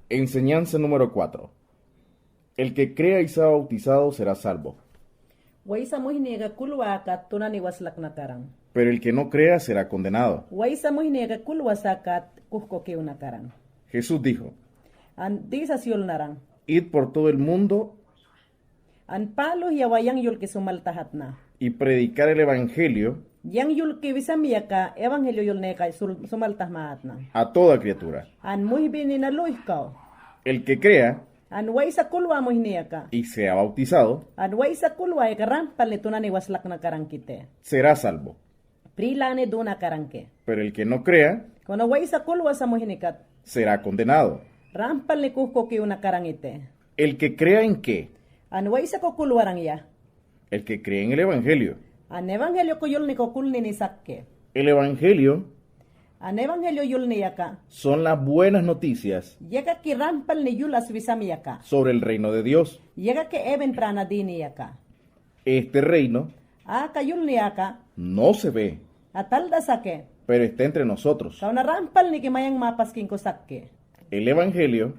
Enseñanza número 4. El que crea y sea bautizado será salvo, Waisa muhiniga kulwakat tunani waslak nakarang. pero el que no crea será condenado. Waisa muhiniga kulwasakat kuhkokiw nakarang. Jesús dijo, An disas yul narang. id por todo el mundo An palo yawayang yul kisumaltahat na. y predicar el evangelio Yang yul kiwisamiyaka evangelyo yul neka sumaltah maat na. a toda criatura. An muhibini na luikaw. El que crea An waisa kulwa muhiniyaka. y sea bautizado An waisa kulwa ikarampal ni tunani waslak nakarang kite. será salvo, Prilane duna karangke. pero el que no crea Kono waisa kulwa sa muhinikat. será condenado. Rampal ni kuhkokiw nakarang ite. El que crea en qué? An waisa ko kulwarang ya. El que cree en el evangelio. An evangelyo ko yul ni kokul ni sakke. El evangelio An evangelyo yul ni yaka. son las buenas noticias Yaka ki rampal ni yul aswisami yaka. sobre el reino de Dios. Yaka ke even prana dini yaka. Este reino Aka yul ni yaka. no se ve, Atalda sake. pero está entre nosotros. Kau na rampal ni kimayang mapaskin ko sakke. El evangelio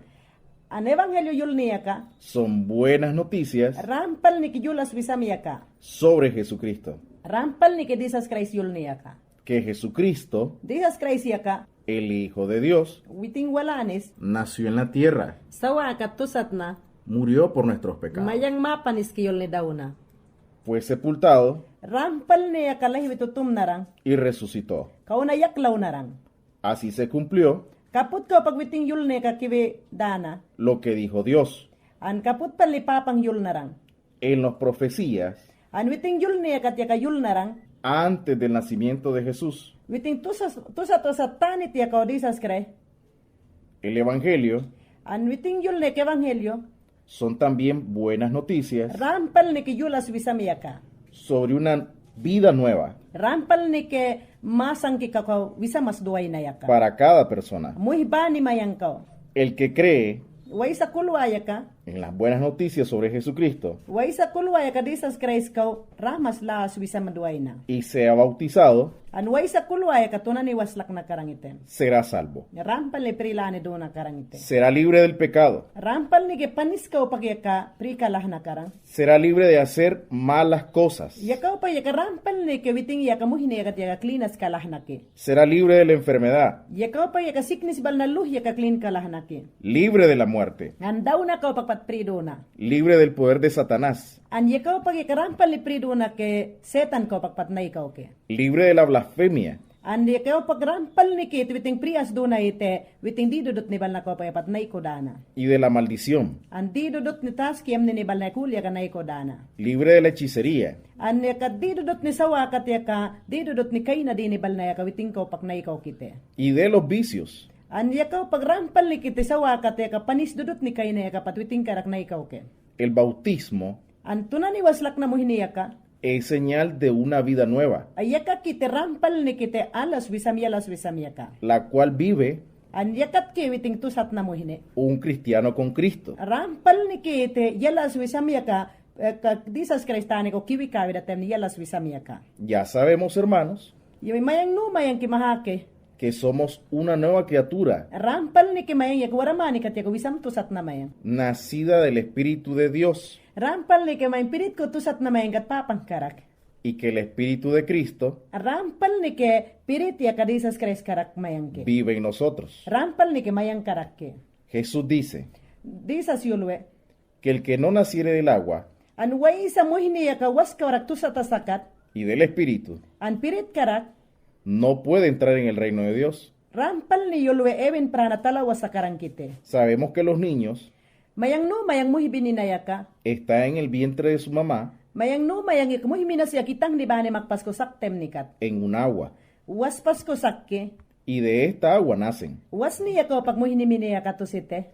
An evangelyo yul ni yaka. son buenas noticias Rampal ni ki yul aswisami yaka. sobre Jesucristo. Rampal ni ki disas Christ yul ni yaka. Que Jesucristo, Disas Christ yaka. el Hijo de Dios, Witing walanis. nació en la tierra, Sawa katusat na. murió por nuestros pecados, Mayang mapanis ki yul ni dauna. fue sepultado Rampal ni yaka lahi bitutum narang. y resucitó. Kau na yaklaw narang. Así se cumplió Kaput ko pagwiting yul ne ka kiwi dana. lo que dijo Dios An kaput palipapang yul narang. en las profecías An witing yul ne ka tiaka yul narang. antes del nacimiento de Jesús. Witing tusa tanit tiaka odisas kre. El evangelio An witing yul ne ke evangelyo. son también buenas noticias Rampal ne ki yulas wisamiyaka. sobre una vida nueva Rampal ne ke masang ki kakao wisamas duway na yaka. para cada persona. Muhibani mayang kao. El que cree Waisa kulwaya ka. en las buenas noticias sobre Jesucristo Waisa kulwaya ka disas Christ kao. Rahmas laas wisamaduway na. y sea bautizado, An waisa kulwaya ka tunani waslak na karangiten. será salvo. Rampal ni prilane do na karangite. Será libre del pecado. Rampal ni ke panis ka upag yaka prikalah na karang. Será libre de hacer malas cosas. Yaka upag yaka rampal ni ke witing yaka muhine yaka yaka klinas kalah na ke. Será libre de la enfermedad, Yaka upag yaka sickness bal na luh yaka clean kalah na ke. libre de la muerte, Andaw na ka upag patprido na. libre del poder de Satanás, An yaka upag yaka rampal ni prido na ke setan ka upag patnay ka ke. libre de la blasfemia, An yaka upag rampal ni ke witing prias do na ite witing di dudot ni bal na ka upag patnay ko dana. y de la maldición, An di dudot ni tas kiem ni bal na kulya ka nay ko dana. libre de la hechicería, An yaka di dudot ni sawa kat yaka di dudot ni kay na di ni bal na yaka witing ko pak na ikaw kite. y de los vicios, An yaka pag rampal ni kite sawa kat yaka panis dudot ni kay na yaka patwiting karak na ikaw ke. el bautismo An tunan ni waslak na mo hiniyaka. es señal de una vida nueva, Ayaka kite rampal ni kite alas wisam yaka. la cual vive An yakat ke witing tusat na mo hini. un cristiano con Cristo. Rampal ni kite yalas wisam yaka disas kristani ko kiwi kawi datem ni yalas wisam yaka. Ya sabemos, hermanos, Yung mayang no mayang kimahake. que somos una nueva criatura, Rampal ni kimayang yak waramani kat yak wisam tusat na mayang. nacida del Espíritu de Dios, Rampal ni kimayang pirit ko tusat na mayang kat papang karak. y que el Espíritu de Cristo Rampal ni ke pirit yak kadisas kres karak mayang ke. vive en nosotros. Rampal ni kimayang karak ke. Jesús dice Disas yulwe. que el que no naciere del agua An way sa muhini yak was karak tusat asakat. y del Espíritu An pirit karak. no puede entrar en el reino de Dios. Rampal ni yulwe even pranatala was sakarang kite. Sabemos que los niños Mayang no mayang muhibini na yaka. están en el vientre de su mamá Mayang no mayang yak muhimina siya kitang di bane magpasko saktem nikat. en un agua, Was pasko sakke. y de esta agua nacen. Was niya ko pag muhinimini yaka tusite.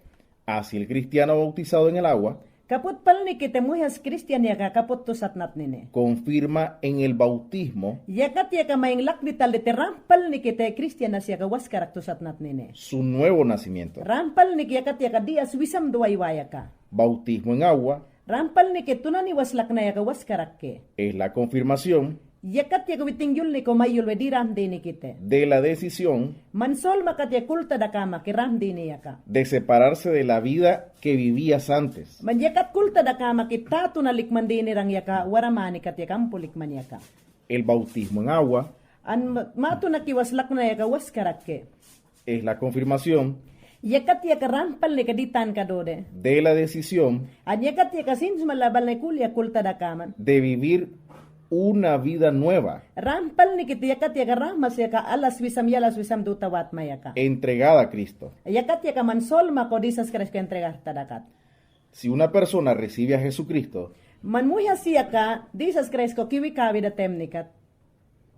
Así el cristiano bautizado en el agua Kaput pal ni kite muhas Christian yaka kaput tusat nat nine. confirma en el bautismo Yakat yaka mayang lakdital de rampal ni kite Christian na siya ka was karak tusat nat nine. su nuevo nacimiento. Rampal ni yakat yaka dias wisam duwaywaya ka. Bautismo en agua Rampal ni kite tunani was lak na yaka was karak ke. es la confirmación Yakat ya kawiting yul ni ko mayul we di ramdini kite. de la decisión Mansol makat ya kulta da kama ki ramdini yaka. de separarse de la vida que vivías antes. Man yakat kulta da kama ki tatu na likman dini rang yaka waramani kat ya kampu likman yaka. El bautismo en agua An matu na kiwaslak na yaka waskarakke. es la confirmación Yakat ya karampal ni kaditan kadode. de la decisión An yakat ya kasins malabal na kulya kulta da kaman. de vivir una vida nueva, Rampal ni kiti yakat ya karamas yaka alas wisam dutawat mayaka. entregada a Cristo. Yakat ya kamansol mako disas kres que entregar tadakat. Si una persona recibe a Jesucristo Man muya siyaka disas kres ko kiwi kawi da temnikat.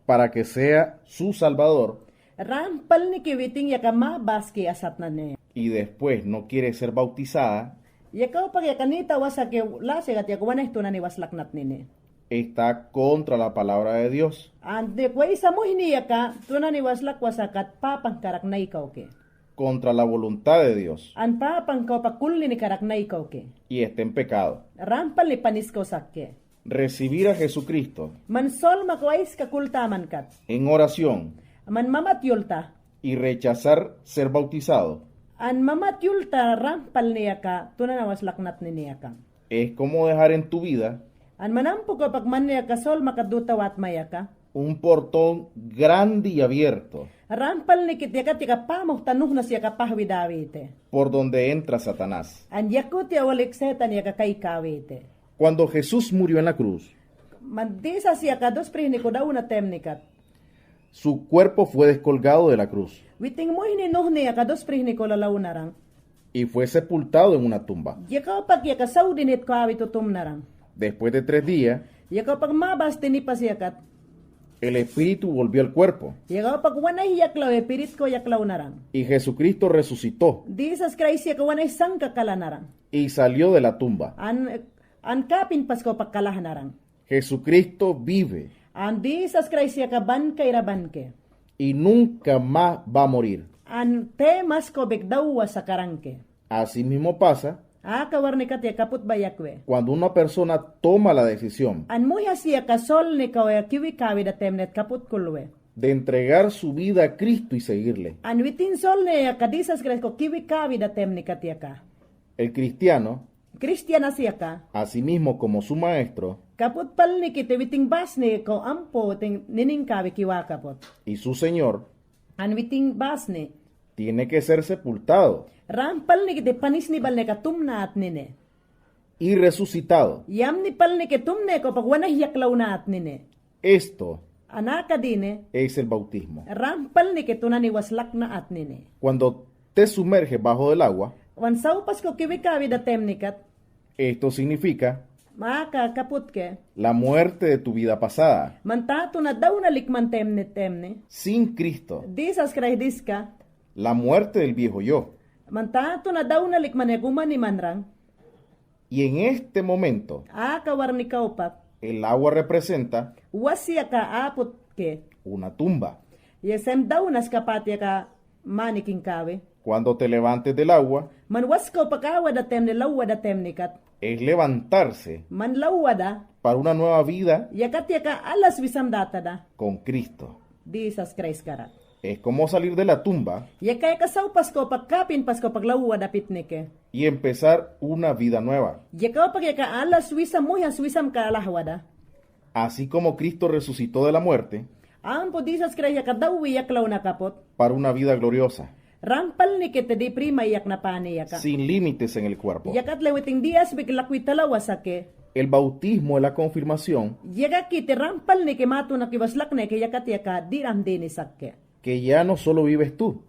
para que sea su Salvador Rampal ni kiwiting yaka mabaski asat na ne. y después no quiere ser bautizada, Yaka pag yakanita wasa ke lasigat yaka wanesto na ni waslaknat nini. está contra la palabra de Dios. Ande kwa isa mo hiniyaka tuna ni waslak wasakat papang karak na ikaw ke. Contra la voluntad de Dios An papang ko pakulli ni karak na ikaw ke. y está en pecado. Rampal ni panisko sakke. Recibir a Jesucristo Man sol makwais kakultaman kat. en oración Man mamatyulta. y rechazar ser bautizado An mamatyulta rampal niyaka tuna na waslaknat ni niyaka. es como dejar en tu vida An manampo ko pag man niyaka sol makadutawat mayaka. un portón grande y abierto Rampal ni kityaka tika pamoh tanuh na siya kapahwidawite. por donde entra Satanás. An yakut ya waliksetan ya kakaykawite. Cuando Jesús murió en la cruz, Mandisa siya ka dos prihni ko daw na temnikat. su cuerpo fue descolgado de la cruz Witing mo hininuh niya ka dos prihni ko lalaw narang. y fue sepultado en una tumba. Yaka pag yaka saudinit ko awitutum narang. Después de 3 días, Yaka pag mabas tinipas yakat. el espíritu volvió al cuerpo Yaka pag wanay yaklaw pirit ko yaklaw narang. y Jesucristo resucitó Disas Christ yaka wanay sangka kala narang. y salió de la tumba. An kapin pas ko pagkalahan narang. Jesucristo vive An disas Christ yaka ban kay rabanke. y nunca más va a morir. An temas ko bigdawa sa karangke. Así mismo pasa Kawarnikat ya kaput bayakwe. cuando una persona toma la decisión An muya siya kasol ni kawaya kiwi kawi da temnet kaput kulwe. de entregar su vida a Cristo y seguirle. An witin sol ni ya kadisas kres ko kiwi kawi da temnikat ya ka. El cristiano, Kristiyana siya ka. asimismo como su maestro Kaput pal ni kite witing bas ni ko ampo ting nining kawi kiwa kaput. y su Señor, An witing bas ni. tiene que ser sepultado Rampal ni kite panis ni bal ni katumna at nine. y resucitado. Yam ni pal ni kitumne ko pag wanay yaklaw na at nine. Esto Anaka dine. es el bautismo. Rampal ni kituna ni waslak na at nine. Cuando te sumerges bajo del agua, Wan saupas ko kiwi kawi da temnikat. esto significa Maka kaput ke. la muerte de tu vida pasada. Mantato na daw na likman temne. Sin Cristo, Disas krahidis ka. la muerte del viejo yo. Mantato na daw na likman guman ni manrang. Y en este momento, Kawar ni kaupak. el agua representa Wasya ka apot ke. una tumba. Yesem daw nas kapatya ka maniking kawi. Cuando te levantes del agua, Man was ko pakawa da temne lawa da temnikat. es levantarse Man lawa da. para una nueva vida Yakat ka alas wisam data da. con Cristo. Disas Christ karat. Es como salir de la tumba Yakay ka saupas ko pagkapin pas ko paglawa da pitnike. y empezar una vida nueva. Yakaw pag yaka alas wisam muhas wisam ka alahwada. Así como Cristo resucitó de la muerte Ang po disas kaya kadawi yaklaw na kapot. para una vida gloriosa, Rampal ni kita di prima yak na pani yaka. sin límites en el cuerpo. Yakat lewiting dias biglakwi talawa sake. El bautismo es la confirmación Yaga kiti rampal ni kimato na kiwaslak na yakat yaka diram dini sake. que ya no solo vives tú,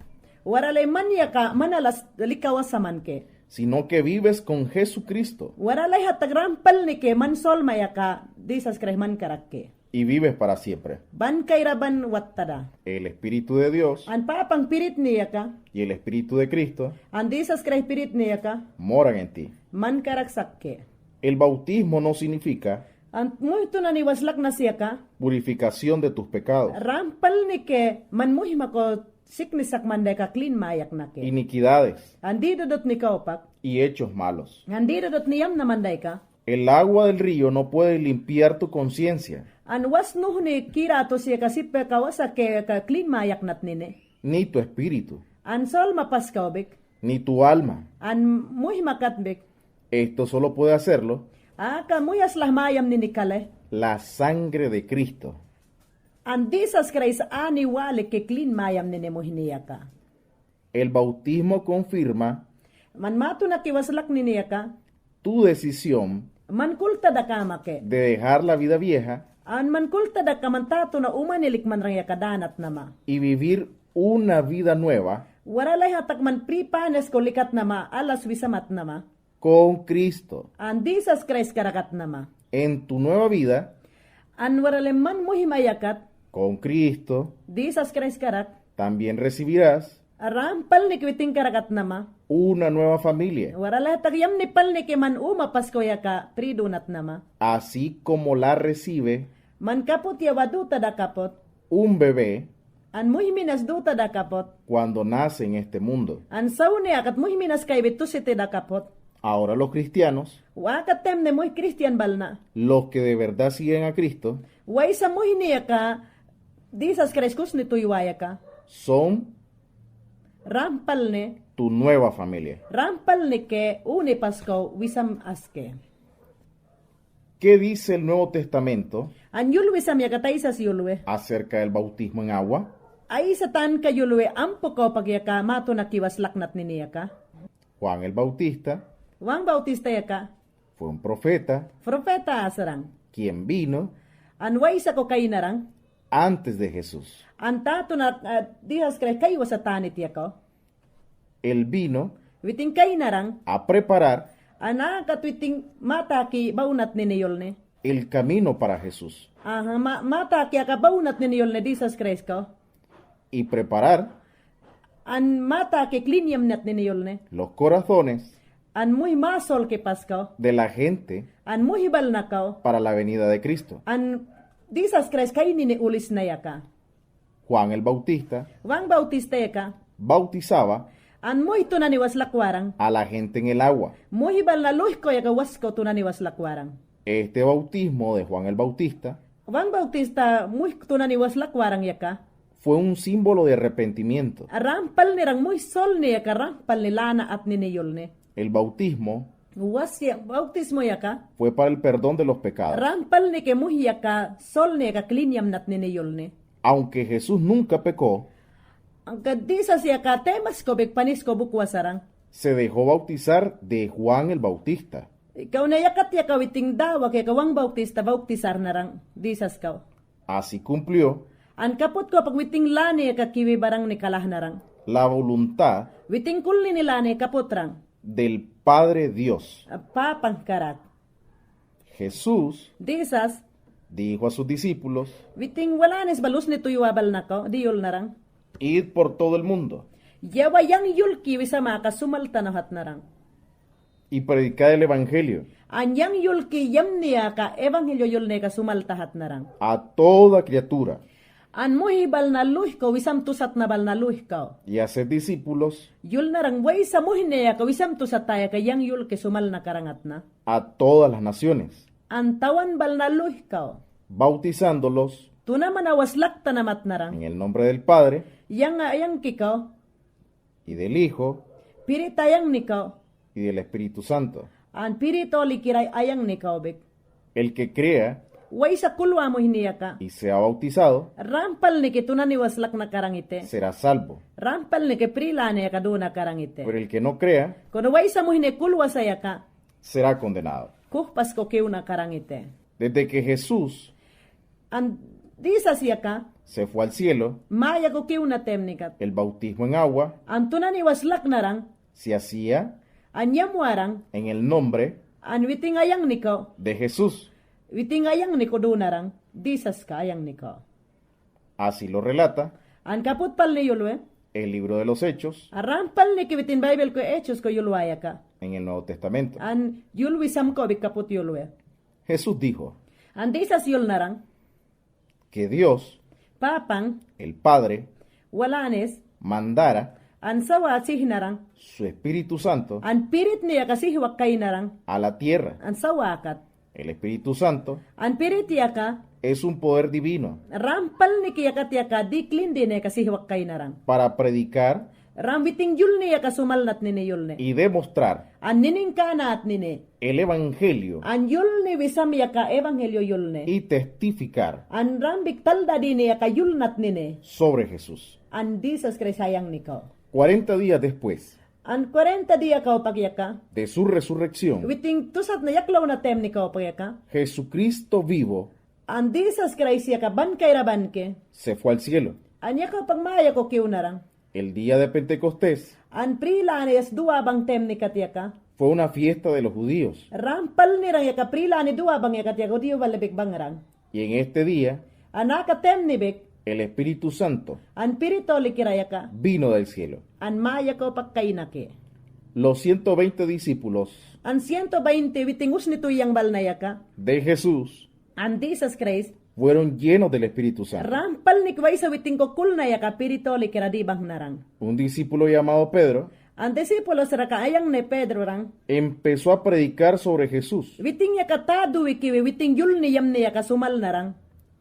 Waralay man yaka manalas likawasaman ke. sino que vives con Jesucristo Waralay hatag rampal ni ke mansol mayaka disas krehman karakke. y vives para siempre. Ban kairaban wattada. El Espíritu de Dios An papang pirit niyaka. y el Espíritu de Cristo An disas kreh pirit niyaka. moran en ti. Man karak sakke. El bautismo no significa Ang muito na niwaslak na siya ka, purificación de tus pecados, rampal ni ke, man muhima ko siknisak man ka clean mayak na ke. iniquidades Andi dodot ni kaupak, y hechos malos. andi dodot niyam naman ka. El agua del río no puede limpiar tu conciencia, An was nuhni kira to siya kasip kawasa ke clean mayak nat nine. ni tu espíritu, An sol mapaskawbik. ni tu alma. An muy makatbik. Esto solo puede hacerlo Aka muy aslah mayam nini kale. la sangre de Cristo. An disas Christ ani wale ke clean mayam nini muhiniyaka. El bautismo confirma Man matu na kiwaslak niniyaka. tu decisión Man kulta da kamake. de dejar la vida vieja An man kulta da kamantato na umanilik man rang yakadanat nama. y vivir una vida nueva Waralay hatak man pripanes ko likat nama alas wisamat nama. con Cristo. An disas Christ karakat nama. En tu nueva vida An waralay man muhimayakat. con Cristo Disas Christ karak. también recibirás Arampal ni kwiting karakat nama. una nueva familia, Waralay hatak yam ni pal ni man umapasko yaka pridunat nama. así como la recibe Man kapot yawaduta da kapot. un bebé An muhiminas duta da kapot. cuando nace en este mundo. An sauni akat muhiminas kay bitusite da kapot. Ahora los cristianos, Wakat temne muy Christian balna. los que de verdad siguen a Cristo, Way sa muhiniyaka. Disas Christus ni tuywayaka. son Rampal ni. tu nueva familia. Rampal ni ke uni pasko wisam aske. ¿Qué dice el Nuevo Testamento An yulwi sam yakatay sa yulwe. acerca del bautismo en agua? Ay sa tan ka yulwe ampo ko pagyaka mato na kiwaslaknat niniyaka. Juan el Bautista Wang bautista yaka. fue un profeta Profeta asarang. quien vino An way sa ko kainarang. antes de Jesús. An tato na dihas kay kayo sa tanit yako. Él vino Witing kainarang. a preparar Ana katwiting mata ki baunat niniyol ni. el camino para Jesús Aha, mata ki aka baunat niniyol ni Jesus Christ ko. y preparar An mata ki klinyam nat niniyol ni. los corazones An muy masol ki pasko. de la gente An muy hibal na kao. para la venida de Cristo. An Jesus Christ kay nini ulis na yaka. Juan el Bautista Wang bautista yaka. bautizaba An muy tunaniwas lakwarang. a la gente en el agua. Muy hibal na luh ko yaka wasko tunaniwas lakwarang. Este bautismo de Juan el Bautista Wang bautista muy tunaniwas lakwarang yaka. fue un símbolo de arrepentimiento. Rampal nirang muy sol ni yaka rampal ni lana at niniyol ni. El bautismo Wasya bautismo yaka. fue para el perdón de los pecados. Rampal ni ke muy yaka sol ni yaka klinyam nat niniyol ni. Aunque Jesús nunca pecó, Ang kadisa siya ka temas ko big panis ko bukwasarang. se dejó bautizar de Juan el Bautista. Ikaw na yakat ya kawiting dawa kay kawang bautista bautisar narang disas kaw. Así cumplió An kapot ko pag witing lani ka kiwi barang ni kalah narang. la voluntad Witing kulli ni lani kapotrang. del Padre Dios. Papang karat. Jesús Disas dijo a sus discípulos, witing walanes balus ni tuyuabal nako diyol narang. id por todo el mundo Yawa yang yulki wisama ka sumalta na hat narang. y predicad el Evangelio An yang yulki yam niya ka evangelyo yulne ka sumalta hat narang. a toda criatura An muhibal na luh ko wisam tusat na bal na luh ko. y haced discípulos Yul narang way sa muhineya ka wisam tusat taya ka yang yul ke sumal na karangat na. a todas las naciones, An tawan bal na luh ko. bautizándolos Tuna manawaslak tanamat narang. en el nombre del Padre Yang kikaw. y del Hijo Piri tayang nikaw. y del Espíritu Santo. An piri to likiray ayang nikaw bik. El que crea Way sa kulwa mo hiniya ka. y sea bautizado Rampal ni kituna ni waslak na karangite. será salvo, Rampal ni ke prilane ka doon na karangite. pero el que no crea Kuno way sa mo hini kulwa saya ka. será condenado. Kuhpas ko kiw na karangite. Desde que Jesús An di sa siya ka. se fue al cielo, Maya ko kiw na temnikat. el bautismo en agua An tuna ni waslak narang. se hacía An yamwarang. en el nombre An witing ayang niko. de Jesús. Witing ayang niko doon narang. Disas ka ayang niko. Así lo relata An kaput pal ni yulwe. el libro de los Hechos Arampal ni kibitin Bible ko hechos ko yulwaya ka. en el Nuevo Testamento. An yulwi sam ko bik kaput yulwe. Jesús dijo An disas yul narang. que Dios, Papang. el Padre, Walanes. mandara An sawa narang. su Espíritu Santo An pirit niya kasihiwak kay narang. a la tierra. An sawakat. El Espíritu Santo An pirit niya ka. es un poder divino Rampal ni yakat yaka diklin din kasihwak kay narang. para predicar Rambiting yulne yaka sumalnat nini yulne. y demostrar An nining kanat nini. el Evangelio An yulne wisam yaka evangelyo yulne. y testificar An rambik talda dini yaka yulnat nini. sobre Jesús. An Jesus Christ sayang nikaw. 40 días después An 40 dia kao pagyaka. de su resurrección, Witing tusat na yaklaw na tem nikaw pagyaka. Jesucristo vivo An Jesus Christ yaka bankay rabanke. se fue al cielo. An yaka pagmaya ko kiunarang. El día de Pentecostés An prilanes dua bang tem ni katyaka. fue una fiesta de los judíos Rampal ni rang yaka prilani dua bang yaka tiyago diyo balabik bangrang. y en este día Anaka tem ni bik. el Espíritu Santo An pirito likirayaka. vino del cielo. An maya ko pagkainake. Los 120 discípulos An 120 witingus nito yang balnayaka. de Jesús An Jesus Christ. fueron llenos del Espíritu Santo. Rampal ni kway sa witing ko kulnayaka pirito likiradi bang narang. Un discípulo llamado Pedro Ang disipulo sa ayang ni Pedro rang, empezó a predicar sobre Jesús. witing yaka tadu wikiwi, witing yul ni yam ni yaka sumal narang.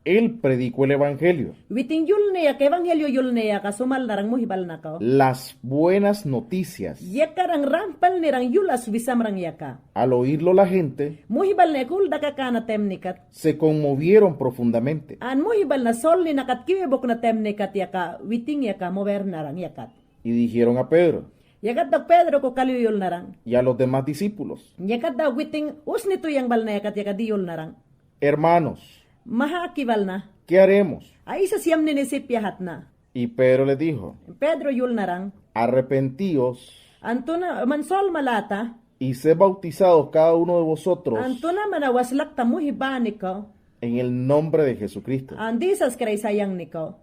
Él predicó el Evangelio, Witing yul ni yaka, evangelyo yul ni yaka sumal narang muhibal na kao. las buenas noticias. Yaka rang rampal ni rang yulas wisam rang yaka. Al oírlo la gente Muhibal na kul daka na temnikat. se conmovieron profundamente An muhibal na sol ni nakat kiwibok na temnikat yaka, witing yaka mover narang yakat. y dijeron a Pedro Yakat daw Pedro ko kaliyul narang. y a los demás discípulos: Yakat daw witing us nito yang bal na yakat yaka diyul narang. Hermanos, Mahakibal na. ¿qué haremos? Ay sa siyam ni nisipyahat na. Y Pedro les dijo: Pedro yul narang. arrepentíos Antuna mansol malata. y sed bautizados cada uno de vosotros Antuna manawaslak tamu hibani ko. en el nombre de Jesucristo Andisas kray sayang niko.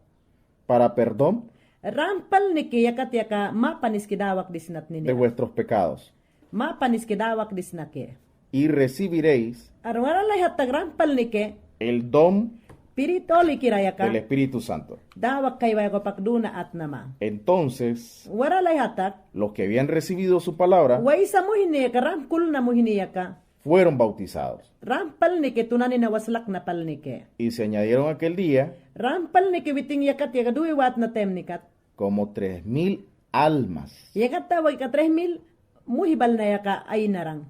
para perdón Rampal niki yakat yaka mapanis kidawak disnat de nini. vuestros pecados, Mapanis kidawak disnake. y recibiréis Arwara lahat tag rampal niki. el don Piritoli kirayaka. del Espíritu Santo. Dawak kay waya ko pakduna at nama. Entonces, Wara lahat tak. los que habían recibido su palabra Waysa mo hiniyaka. Rampkul na mo hiniyaka. fueron bautizados Rampal niki tunani na waslak na pal niki. y se añadieron aquel día Rampal niki witing yakat yaka duiwat na temnikat. como 3,000 almas, Yakat tawag ka 3,000 muhibal na yaka ay narang.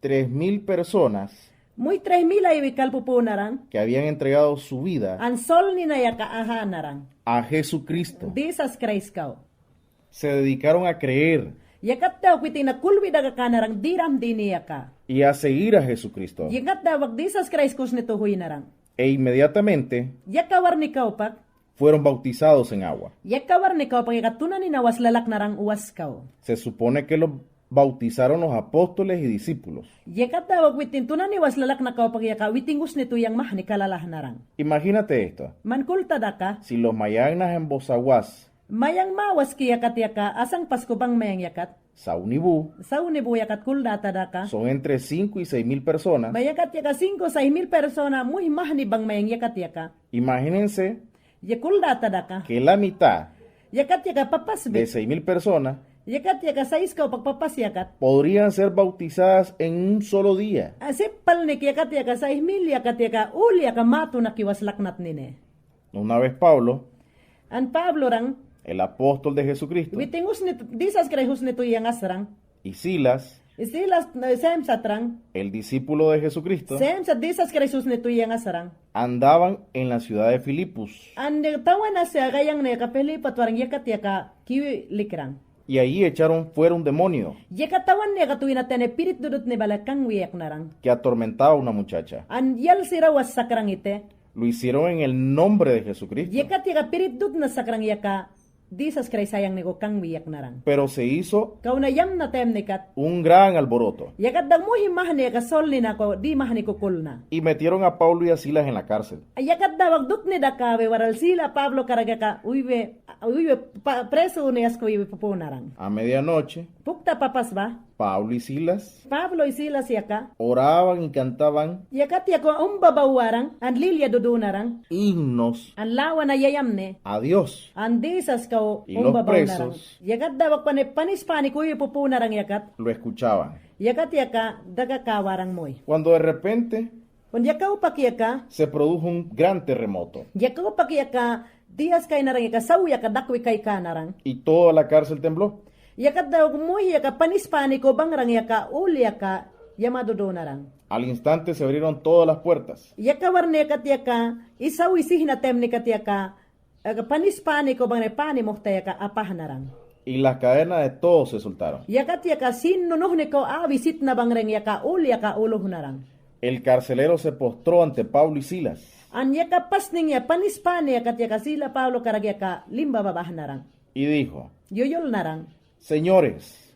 3,000 personas Muy 3,000 ay wikal pupo narang. que habían entregado su vida Ang sol ni na yaka aha narang. a Jesucristo. Jesus Christ kao. Se dedicaron a creer Yakat tawag witing na kulwi daga ka narang diram dini yaka. y a seguir a Jesucristo. Yakat tawag Jesus Christ kus nito huy narang. E inmediatamente Yakawar ni kao pak. fueron bautizados en agua. Yakawar ni kao pak yakatunan ni nawas lalak narang uwas kao. Se supone que los bautizaron los apóstoles y discípulos. Yakat tawag witing tunan ni was lalak na kao pak yaka witing gus nito yang mah ni kalalah narang. Imagínate esto, Mankulta daka. si los mayagnas en Bozaguas, Mayang mawas ki yakat yaka asang pasko bang mayang yakat. Saunibú, Sa unibu yakat kuldata daka. son entre 5 y 6,000 personas. Mayakat yaka 5-6,000 persona muy mahni bang mayang yakat yaka. Imagínense Yakuldata daka. que la mitad Yakat yaka de papasbit. 6,000 personas Yakat yaka 6 ka pagpapas yakat. podrían ser bautizadas en un solo día. Asip palnik yakat yaka 6,000 yakat yaka uli yaka mato na kiwaslaknat nine. Una vez Pablo, An Pablo rang. el apóstol de Jesucristo, Witingus nito. Disas krehus nito yang asrang. y Silas, Isilas sem satrang. el discípulo de Jesucristo, Sem sa disas krehus nito yang asrang. andaban en la ciudad de Filipos Ande tawan na siya gayang na kapeli patwarang yakat yaka kiwi likrang. y ahí echaron fuera un demonio Yakatawan niya katuwin na tene pirit dudut ni balakang wiyak narang. que atormentaba a una muchacha. An yal sira was sakrang ite. Lo hicieron en el nombre de Jesucristo, Yakat yaka pirit dud na sakrang yaka. Disas kray sayang ni kang wiyak narang. pero se hizo Kau na yam na tem nikat. un gran alboroto Yakat dang muhi mahani yaka sol ni nako di mahani kukul na. y metieron a Pablo y a Silas en la cárcel. Ayakat dawag dut ni dakawe waral sila Pablo karagaka uywe preso ni asko uywe pupo narang. A medianoche, Pukta papas ba? Pablo y Silas Pablo y Silas yaka. oraban y cantaban Yakat yako umbabawarang. An lilya dudunarang. himnos An lawa na yayamne. a Dios. An disas kao Y los umbabaw narang. presos Yakat dawag panispani kuyo pupo narang yakat. lo escuchaban. Yakat yaka daga kawarang moy. Cuando de repente On yaka upakiaka, se produjo un gran terremoto yaka upakiaka, dias kay narang yaka saw yaka dakwi kay kanarang. y toda la cárcel tembló. Yaka daw muy yaka panispaniko bangrang yaka uli yaka yamado do narang. Al instante se abrieron todas las puertas Yaka warne katiaka, isaw isihna temni katiaka, panispaniko bangne pani mohtayaka apahanarang. y las cadenas de todos se soltaron. Yaka tiaka sinno nohneko avisit na bangrang yaka uli yaka uluhunarang. El carcelero se postró ante Pablo y Silas An yaka pasning ya panispane yaka tiaka sila Pablo karagyaka limba babahanarang. y dijo, Yoyol narang. señores,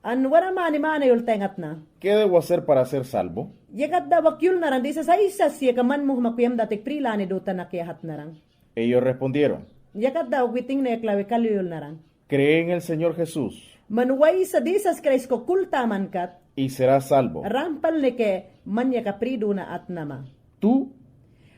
An wara mani yul tengat na. ¿qué debo hacer para ser salvo? Yakat da wakyul narang di sa isa siya kaman mo makuyam datik prilani duta na kiyahat narang. Ellos respondieron, Yakat da witing na yaklawe kaluyul narang. cree en el Señor Jesús Manuway sa disas Christ ko kultaman kat, y serás salvo, rampal ni ke manyaka pridu na at nama. tú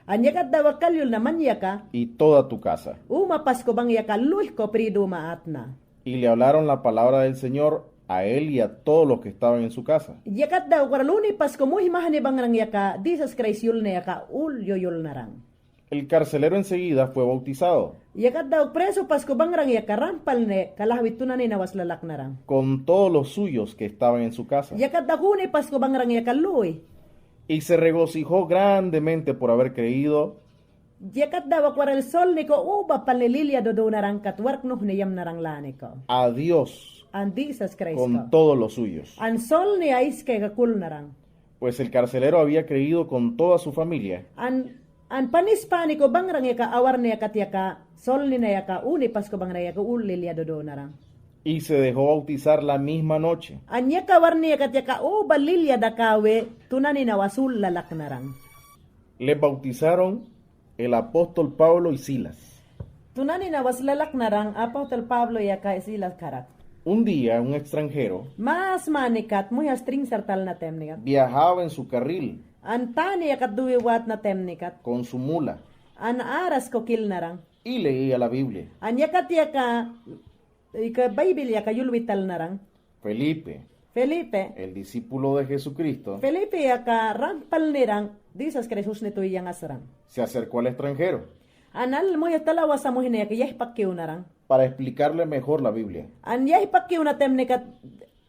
An yakat da wakalyul na manyaka, y toda tu casa. umapas ko bang yaka luh ko pridu maat na. Y le hablaron la palabra del Señor a él y a todos los que estaban en su casa. Yakat daw karaluni pas ko muhi mahani bangrang yaka disas Christ yul na yaka ul yoyul narang. El carcelero enseguida fue bautizado, Yakat daw preso pas ko bangrang yaka rampal ne kalahwit tunan ni nawas lalak narang. con todos los suyos que estaban en su casa. Yakat daw huni pas ko bangrang yaka luy. Y se regocijó grandemente por haber creído Yakat daw akwar el sol ni ko uba palililia do narang katwark no niyam narang lani ko. a Dios An disas Christ con ko. todos los suyos. An sol ni ais kay kakul narang. Pues el carcelero había creído con toda su familia An panispani ko bangrang yaka awar ni yaka tiyaka sol ni na yaka uni pas ko bangrang yaka ulilia do narang. y se dejó bautizar la misma noche. An yaka war ni yaka tiyaka uba lilia dakawe tunani na wasul lalak narang. Les bautizaron el apóstol Pablo y Silas. Tunani na was lalak narang Apostol Pablo yaka isilas karat. Un día un extranjero Mas manikat muy string sartal na temnikat. viajaba en su carril An tani yakat duwiwat na temnikat. con su mula An aras ko kil narang. y leía la Biblia. An yakat yaka ika Bible yaka yulwital narang. Felipe, Felipe. el discípulo de Jesucristo, Felipe yaka rampal nirang. Disas Jesús nito iyang asarang. se acercó al extranjero Anal mo yatalawa sa mo hinayaka yahipakkiw narang. para explicarle mejor la Biblia. An yahipakkiw na temnikat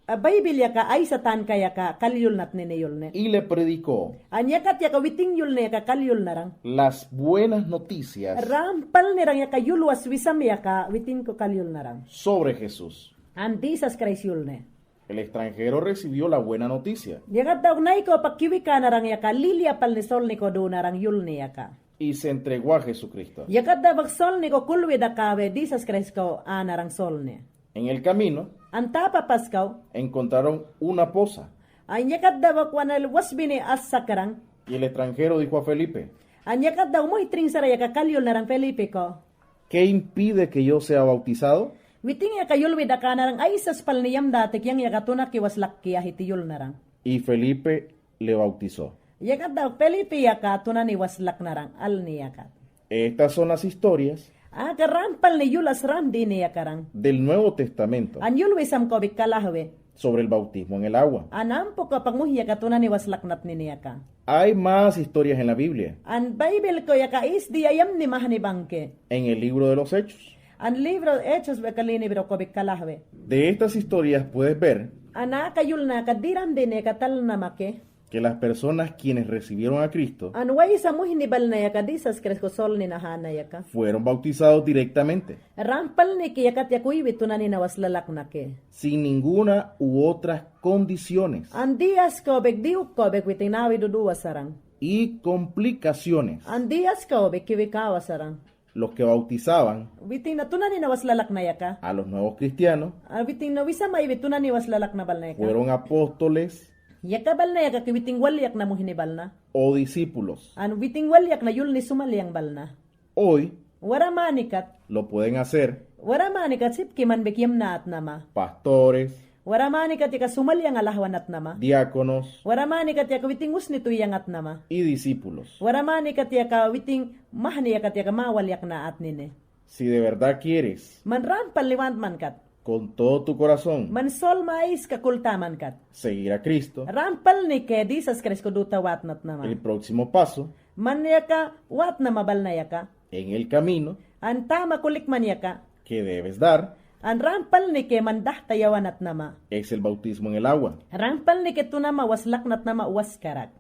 Bible yaka ay satan kaya ka kalyul nat ninayul ne. Y le predicó An yakat yaka witing yul ne yaka kalyul narang. las buenas noticias Rampal nirang yaka yulwas wisam yaka witing ko kalyul narang. sobre Jesús. An disas Christ yul ne. El extranjero recibió la buena noticia Yakat daw na ko pakiwi ka narang yaka lilia pal ni sol ni ko do narang yul ne yaka. y se entregó a Jesucristo. Yakat daw bag sol ni ko kulwi da kawe disas Christ ko anarang sol ne. En el camino An tapapas kaw encontraron una poza an yakat daw kwanal wasbi ni as sakarang. y el extranjero dijo a Felipe, An yakat daw mo itring sara yaka kalyul narang Felipe ko. ¿qué impide que yo sea bautizado? Witing yaka yulwi da ka narang ay sas pal niyam datik yang yakatuna kiwas lakki ahiti yul narang. Y Felipe le bautizó. Yakat daw Felipe yaka tunan iwas lak narang al ni yakat. Estas son las historias Karampal ni yulas ram di ni yakarang. del Nuevo Testamento An yulwi sam ko bikalahwe. sobre el bautismo en el agua. Anampo ka panguhi yaka tunan iwas laknat ni yaka. Hay más historias en la Biblia, An Bible ko yaka is di ayam ni mahani bangke. en el libro de los Hechos. An libro Hechos bekalini biro ko bikalahwe. De estas historias puedes ver Anaka yul na kadiram din ni katal na make. que las personas quienes recibieron a Cristo An way sa muhinibal na yaka disas kresko sol ni nahana yaka. fueron bautizados directamente, Rampal ni ki yakat yakuiwi tunan ni nawas lalak na ke. sin ninguna u otras condiciones An dias ko bek diuk ko bek witing nawi duduwa sarang. y complicaciones. An dias ko bek kiwikawa sarang. Los que bautizaban Witing na tunan ni nawas lalak na yaka. a los nuevos cristianos Witing na wisa may tunan ni was lalak na bal na yaka. fueron apóstoles Yaka bal na yaka kiwiting walyak na muhinibal na. o discípulos. An witing walyak na yul ni sumalyang bal na. Hoy Wara manikat. lo pueden hacer Wara manikat sip kiman bekyam na at nama. pastores, Wara manikat yaka sumalyang alahwan at nama. diáconos Wara manikat yaka witing usni tuyang at nama. y discípulos. Wara manikat yaka witing mahani yakat yaka mawalyak na at nine. Si de verdad quieres Man rampal liwant man kat. con todo tu corazón, mansol mais kakultaman kat. seguir a Cristo, Rampal ni ke Jesus Christ ko duta watnat el naman. próximo paso Man yaka wat na mabal na yaka. en el camino An tama kulik man yaka. que debes dar An rampal ni ke mandah tayawanat nama. es el bautismo en el agua. Rampal ni ke tunama waslaknat nama waskarak.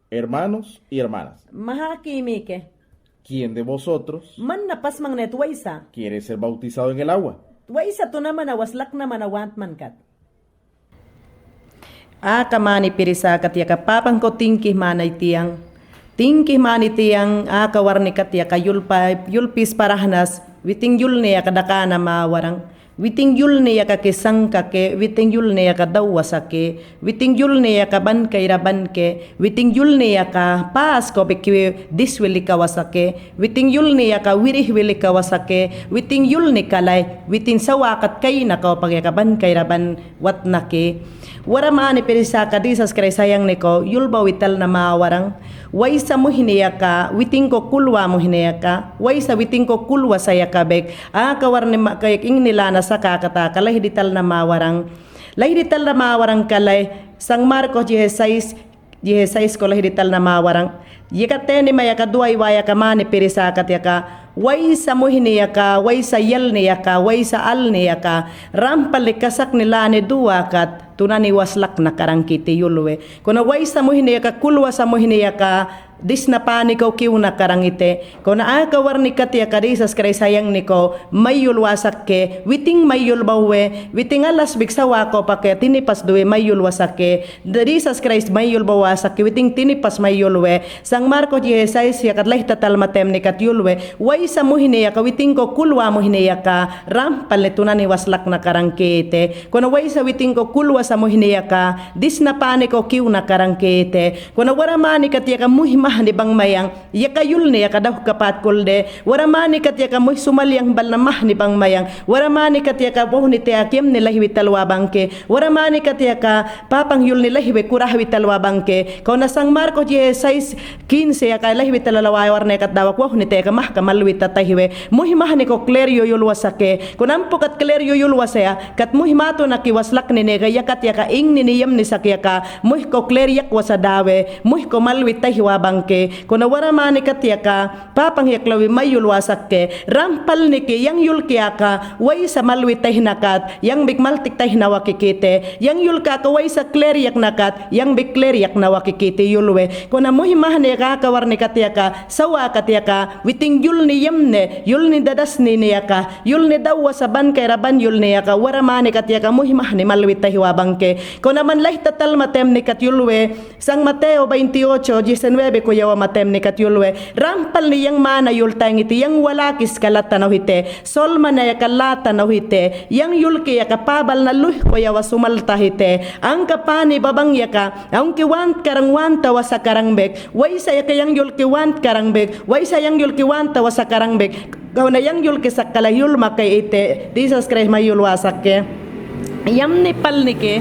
Hermanos y hermanas, Mahakimi ke. ¿quién de vosotros Man napas mang net waisa. quiere ser bautizado en el agua? Waisa tunama na waslak naman na want man kat. Kamani pirisa kat yaka papang ko tingkih manay tiyang. Tingkih mani tiyang kawarni kat yaka yulpis parahnas. Witing yul niya kadakana mawarang. Witing yul niya ka kisang kake, witing yul niya ka dawasake, witing yul niya ka bankay rabanke, witing yul niya ka paas ko bekiwe diswili kawasake, witing yul niya ka wirihwili kawasake, witing yul ni kalay, witing sawakat kay nakaw pagyakaban kay raban wat nake. Wara maani perisa ka disas kray sayang niko, yulba wital na mawarang, waysa mo hiniya ka, witing ko kulwa mo hiniya ka, waysa witing ko kulwa saya kabek, kawar ni kayak ing nila na sa kakata, kalay hidital na mawarang kalay, sang Marcos 16 ko lah hidital na mawarang, yikate ni maya ka duay waya ka mani perisa kat yaka, waysa mo hiniya ka, waysa yal niya ka, waysa al niya ka, rampalikasak nila ni duwa kat, tunani waslak na karangkiti yulwe. Kuna waysa mo hiniya ka, kulwa sa mo hiniya ka, dis na pani ko kiw na karangite. Kuna akawar ni katya ka disas kray sayang niko, mayul wasak ke, witing mayul bawe, witing alas bigsawa ko pa ke, tinipas duwe mayul wasak ke, disas kray mayul bawasak ke, witing tinipas mayul we, sang Marcos 16 ya katlay tatal matem ni kat yulwe, waysa mo hiniya ka, witing ko kulwa mo hiniya ka, rampal ni tunani waslak na karangkite. Kuna waysa witing ko kulwa sa mo hiniya ka, dis na pani ko kiw na karangkite. Kuna wara mani katya ka muhimah ni bang mayang, yaka yul ni yaka daw kapat kulde, wara mani katya ka muh sumalyang balnamah ni bang mayang, wara mani katya ka boh ni teya kiem ni lahiwi talwa bangke, wara mani katya ka papang yul ni lahiwi kurahwi talwa bangke, kau na sang Marcos 16:15 yaka lahiwi talalawa warne kat dawak boh ni teya ka mah kamalwi tatahiwe, muhimah ni ko kleryo yul wasake, kunampo kat kleryo yul wasaya, kat muhimato na kiwaslak ni nega yakat yaka ing niniyam ni sakya ka, muh ko kleryak wasadawe, muh ko malwi tahiwa bangke, kuna wara mani katya ka, papang yaklawi mayul wasak ke, rampal ni ki yang yul kya ka, way sa malwi tahinakat, yang bigmaltik tahinawa kikite, yang yul ka way sa kleryak nakat, yang big kleryak nawa kikite yulwe, kuna muhimah ni ka kawar ni katya ka, sawa katya ka, witing yul ni yamne, yul ni dadas ni niya ka, yul ni dawa sa bankay raban yul niya ka, wara mani katya ka, muhimah ni malwi tahiwa bangke, kuna man lahi tatal matem ni kat yulwe, sang Mateo 28:19 ko yawa matem ni kat yulwe, rampal ni yang mana yul tayang iti, yang walakis kalata na hite, sol manaya kalata na hite, yang yulki ya kapabal na luh ko yawa sumalta hite, ang kapani babang yaka, ang kiwant karang wanta wa sa karangbek, way sa yaka yang yulki want karangbek, way sa yang yulki wanta wa sa karangbek, gaw na yang yulki sa kalayul makay ite, disas Christ mayul wasak ke, yam ni palnike,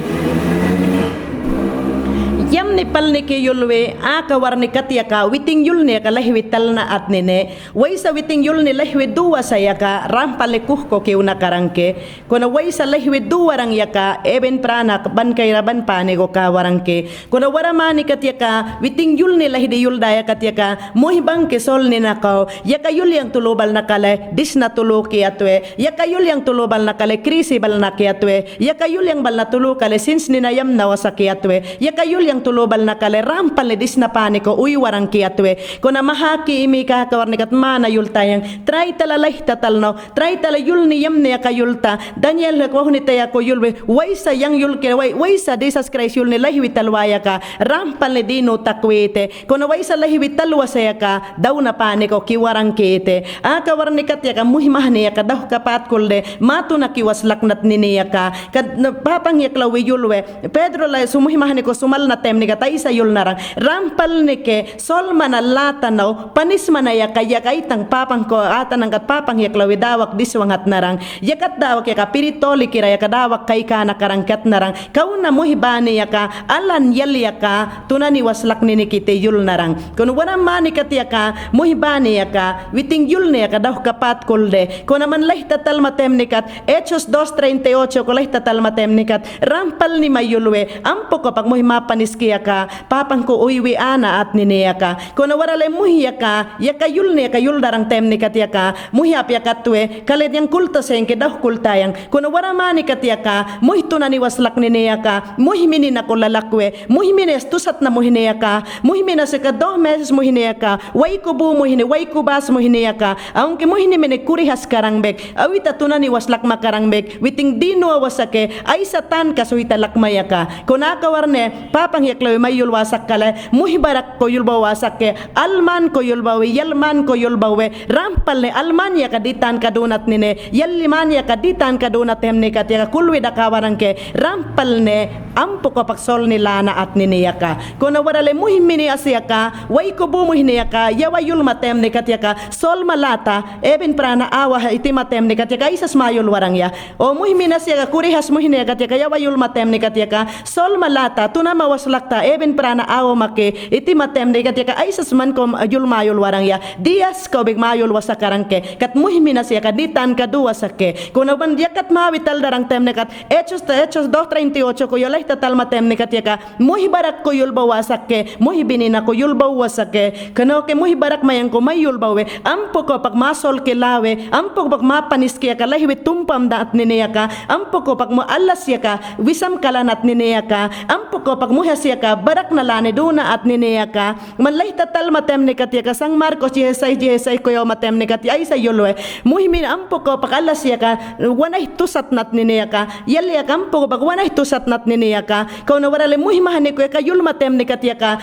yam ni palnike yulwe kawar ni katya ka, witing yul ni ka lahwi tal na at nene, way sa witing yul ni lahwi duwa sa yaka, rampal kuh ko kiw na karangke, kuna way sa lahwi duwa rang yaka, eben prana ban kay raban pani ko kawarangke, kuna wara mani katya ka, witing yul ni lahdi yul daya katya ka, muhi bangke sol ni nakaw, yaka yul yang tulubal na kale, dis na tulo kiyatwe, yaka yul yang tulubal na kale, krisi bal na kiyatwe, yaka yul yang bal na tulo kale, since ninayam na wasa kiyatwe, yaka yul yang tulubal na kale, rampal ni dis na paniko, uy warang kiyatwe, kuna mahaki imi ka kawarnikat mana yul tayang, try talalay tatalno, try tala yul ni yam niya kayulta, Daniel ko ni taya ko yulwe, way sa yang yul kira, way sa disas Christ yul ni lahwi talwaya ka, rampal ni dino takwete, kuna way sa lahwi talwa saya ka, daw na paniko kiwarang kite, kawarnikat ya ka, muhimah niya ka, daw kapat kulde, mato na kiwaslak nat ni niya ka, kad papang yaklawi yulwe, Pedro la sumuhimah ni ko sumal na temni kat ay sa yul narang rampal ni ke sol manalata naw panis manaya kaya kaitang papang ko atan ang kat papang yaklawi dawak diswangat narang yakat dawak yaka piritoli kira yaka dawak kay ka nakarangkat narang kauna mo hibani yaka alan yal yaka tunani waslak ni nikite yul narang kun wana mani kat yaka mo hibani yaka witing yul ni yaka daw kapat kulde kun naman leh tatal matem nikat Hechos 2:38 ko leh tatal matem nikat rampal ni mayulwe ampo ko pag mo himapanis ka papang ko uywi ana at niniya ka kun warale muhiya ka yaka yul ni yaka yul darang tem nikat yaka muhiap yaka tuwe kalet yang kulta sen ke daw kultayang kun wara mani kat yaka muhito na ni waslak niniya ka muhimini na ko lalakwe muhimini tusat na muhiniya ka muhimina sa ka 2 meses muhiniya ka way ko bu muhini way ko bas muhiniya ka aunque muhini mene kurihas karangbek awita tunan ni waslak makarangbek witing dino wasake ay satan kasuita lakmaya ka kunaka warne papang yaklawi mayul wasak kala muhibarak ko yulba wasak ke alman ko yulbawi yalman ko yulbawe rampal ne alman ya kaditan kadunat nine yalliman ya kaditan kadunat hemne katia kulwi dakawarang ke rampal ne ampo ko paksol ni lana at niniya ka kuna warale muhimini asya ka way ko bu muhiniya ka yawa yul matem ne katia ka sol malata eben prana awa iti matem ne katia ka isas mayul warang ya o muhimina siya ka kurihas muhiniya katia ka yawa yul matem ne katia ka sol malata tuna mawaslakta eben prana awa make iti matem ne katia ka isas man ko yul mayul warang ya dias ko big mayul wasakarang ke kat muhimina siya ka ditan kadua sake kuna ban yakat mawital darang tem ne kat Hechos 2:38 ko yolay tatal matem ne katia ka muhibarak ko yul bawasak ke muhibini na ko yul bawasak ke kano ke muhibarak mayang ko may yul bawe ampo ko pag masol ke lawe ampo ko pag mapanis ke ka lahibit tumpam da at nineya ka ampo ko pag mo alas ya ka wisam kalanat nineya ka ampo ko pag muhas ya ka barak na lane duna at nineya ka manlay tatal matem ne katia ka sang Marcos 16 ko yo matem ne katia ay sa yulwe muhimin ampo ko pag alas ya ka wanay tusat nat nineya ka yal ya ka ampo ko pag wanay tusat nat nineya ka kau na warale muhimahan ko ka yul matem ne katia ka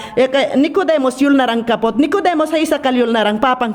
Nicodemos yul narang kapot Nicodemos ay isa kal yul narang papang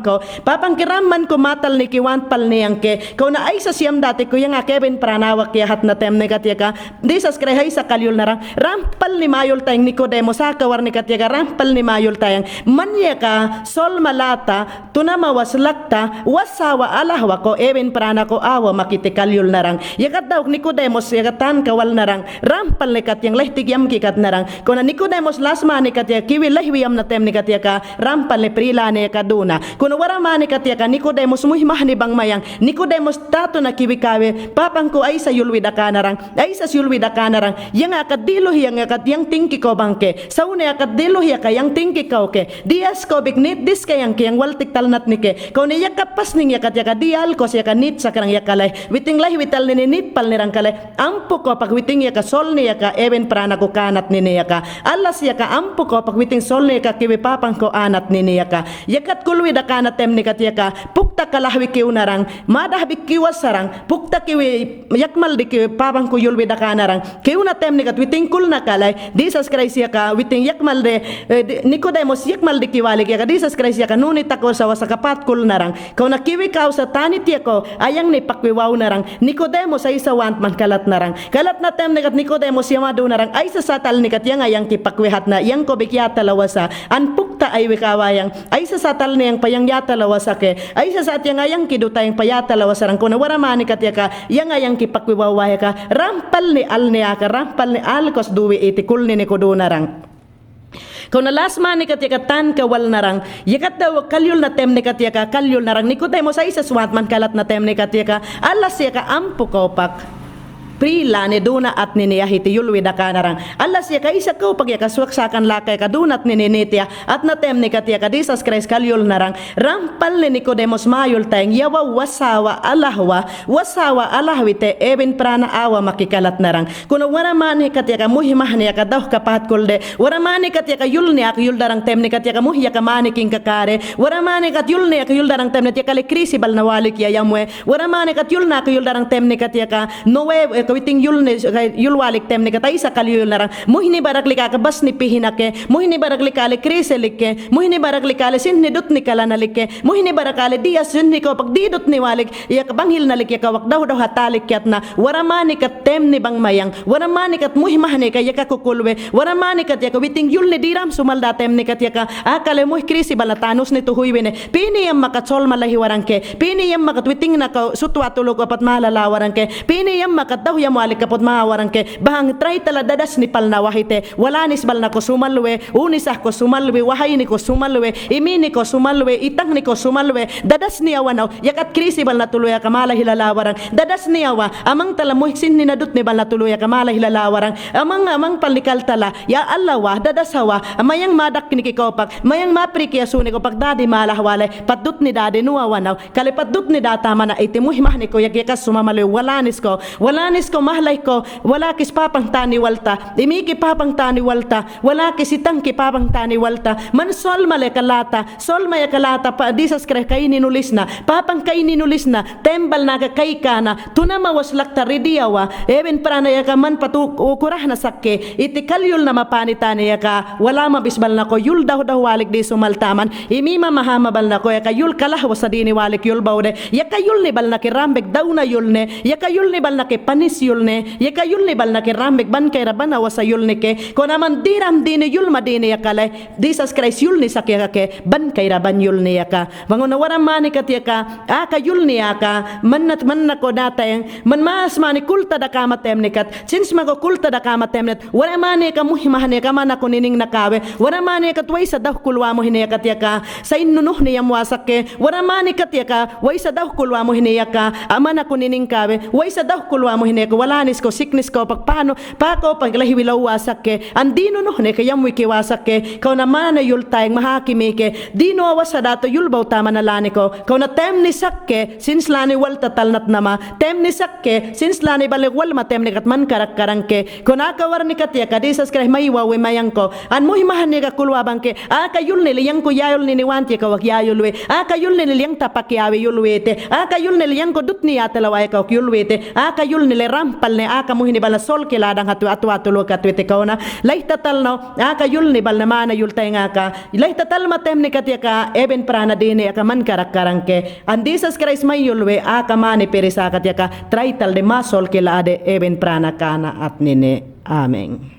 kiraman ko matal ni kiwan pal niyang ke kau na ay sa siyam dati ko yung akeben pranawak yahat na tem ne katia ka disas kre ay sa kal yul narang rampal ni mayul tayang Nicodemos sa kawar ni katia ka rampal ni mayul tayang manya ka sol malata tunama waslakta wasawa alahwa ko eben prana ko awa makiti kal yul narang yakat daw Nicodemos yakatan kawal narang rampal ni katyang lehtigyam kikat narang kuna Nicodemos lasma ni katia kiwi lehwiyam na tem ni katia ka rampal ni prila ni kaduna kuna wara mani katia ka Nicodemos muhimah ni bang mayang Nicodemos tato na kiwi kawe papang ko ay sa yulwi da kanarang ay sa yulwi da kanarang yang akadilo yang akat yang tingki ko bangke saune akadilo ya ka yang tingki ko ke dias ko bignit dis kayang ke yang waltik talnat ni ke ko ni yakapas ning yakat yaka dial ko siya kanit sa karang yakalay witing lay wital ni nit pal nirang kalay ampo ko pag witing yaka sol ni yaka even prana ko kanat ni yaka alas yaka ampo ko pag witing sol ni yaka kiwi papang ko anat ni yaka yakat kulwi da kanat tem ni kat yaka pukta kalahwi kiw narang madahbi kiwas sarang pukta kiwi yakmal di kiwi papang ko yulwi da kanarang kiw na tem ni kat witing kul na kalay disas Christ yaka witing yakmal de Nicodemos yakmal di kiwalik yaka disas Christ yaka nunit ako sa wasakapat kul narang kau na kiwi kaw sa tanit yako ayang ni pakwiwaw narang Nicodemos ay sa want man kalat narang kalat na tem ni kat Nicodemos yamado narang ay sa satal ni kat yang ayang kipakwihat na yang ko bikyata lawasa an pukta ay wikawayang ay sa satal ni yang payang yata lawasa ke ay sa sat yang ayang kiduta yang payata lawasa rang kuna wara mani kat yaka yang ayang kipakwiwawaya ka rampal ni al niya ka rampal ni al kos duwi iti kul ni kodo narang kau na last man ni katia tan kawal narang yakat daw kalyul na tem ni katia ka kalyul narang Nicodemos ay sa swat man kalat na tem ni katia ka alas ya ka ampo ko pak prila ni duna at niniyahiti yulwi da kanarang alas ya ka isa ko pag yakaswaksakan lakay ka dunat ni ninitya at natem ni katia ka disas Christ kalyul narang rampal ni Nicodemos mayul tayang yawa wasawa alahwite eben prana awa makikalat narang kuno wara mani katia ka muhimah niya ka daw kapat kulde wara mani katia ka yul niya ka yul darang tem ni katia ka muhya ka mani king kakare wara mani kat yul niya ka yul darang tem ni katia ka krisi bal nawalik ya yamwe wara mani kat yul na ka yul darang tem ni katia ka nowe kawiting yulwalik tem ni katay sa kalyul narang muhini barakli ka bas ni pihinake muhini barakli kale kriselike muhini barakli kale sin ni dut ni kala nalike muhini barakale dia sin ni ko pag didot ni walik ya kabanghil nalik ya kawak daw hatalik yat na waramani kat tem ni bang mayang waramani kat muhimahne ka ya kukulwe waramani kat ya kawiting yul ni diram sumalda tem ni kat ya ka akale muh krisi balatanos ni tuhuywene pini yam makatsol malahi warangke pini yam makatwiting na ka sutwa tulog apat malalawaran ke pini yam makadaw yam walik kapot mahawaran ke bahang try tala dadas ni palna wahite wala nis bal na ko sumalwe unisah ko sumalwe wahay ni ko sumalwe imini ko sumalwe itang ni ko sumalwe dadas ni awanaw yakat krisi bal na tuloy kamala hilalawaran dadas ni awa amang tala mo sin ni nadut ni bal na tuloy kamala hilalawaran amang palikal tala ya allawa dadas hawa mayang madak ni kikopak mayang maprikya suni ko pagdadi malahwale padut ni dadi nuawanaw kalipadut ni data mana itimuhi mahni ko yagikas sumamali walanis ko mahlay ko wala kis papang tani walta imiki papang tani walta wala kis itang ki papang tani walta man sol male kalata sol maya kalata pa disas kre kay ninulis na papang kay ninulis na tembal na kay kana tunama waslak taridiyawa even prana yaka man patu ukurah na sakke itikalyul na mapanitani yaka wala mabisbal na ko yul daw walik di sumaltaman imima mahamabal na ko yaka yul kalah wasadini walik yul bawde yaka yul ni bal na kirambek daw na yul ne yaka yul ni bal na ke panis yul ne yaka yul ni bal na kirambek ban kay rabana wasa yul ne ke ko naman diram dini yul madini yakale disas Christ yul ni sakya ke ban kay raban yul ni yaka bangon waram mani kat yaka aka yul ni yaka man na ko datay man mas mani kulta da kama temnikat since mago kulta da kama temnet wala mani ka muhimahane ka man ako nining nakawe wala mani ka tuway sa daw kulwa mo hiniyakat yaka sa inunuh ni yamwasak ke wala mani kat yaka way sa daw kulwa mo hiniyaka aman ako nining kawe way sa daw kulwa mo hiniyaka wala nis ko sickness ko pagpano pa ko paglahiwilaw wasak ke andino no ne kayam wiki wasak ke kau na mana yul tayong mahakimi ke dino awas sa dato yul baw tama na lani ko kau na tem ni sakke since lani wal tatalnat nama tem ni sakke since lani balik wal matem ni katman karak-karang ke kung nakawar ni katya kadisas kreh maiwawi mayang ko an muhimahan ni kakulwa bang ke kayul ni liyang ko yayol ni niwanti ka wak yayulwe kayul ni liyang tapakyawi yulwete kayul ni liyang ko dut ni atalaway ka yulwete kayul ni le rampal ni muhini bala sol kiladang hatu atu katwete ka na lay tatal no kayul ni bal na mana yul tay nga ka lay tatal matem ni katya ka even prana dini man karak-karang ke andisas Christ may yulwe mani perisa katya ka traital de masol kilade even prana kana at nini amen.